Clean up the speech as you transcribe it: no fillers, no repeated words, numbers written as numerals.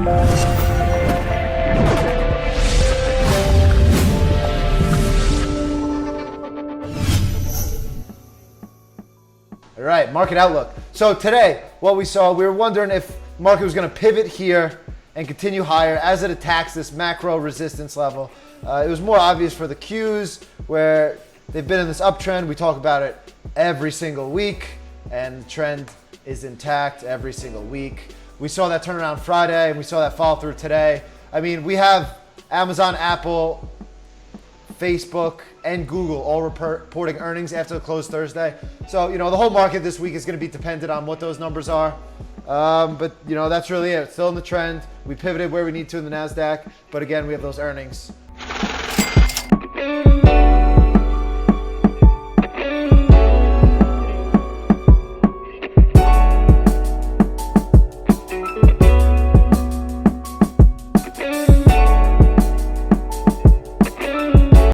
All right, market outlook. So today, what we saw, we were wondering if market was going to pivot here and continue higher as it attacks this macro resistance level. It was more obvious for the Qs where they've been in this uptrend. We talk about it every single week, and the trend is intact every single week. We saw that turnaround Friday, and we saw that follow through today. I mean, we have Amazon, Apple, Facebook, and Google all reporting earnings after the close Thursday. So, the whole market this week is going to be dependent on what those numbers are. But, that's really it. It's still in the trend. We pivoted where we need to in the NASDAQ. But again, we have those earnings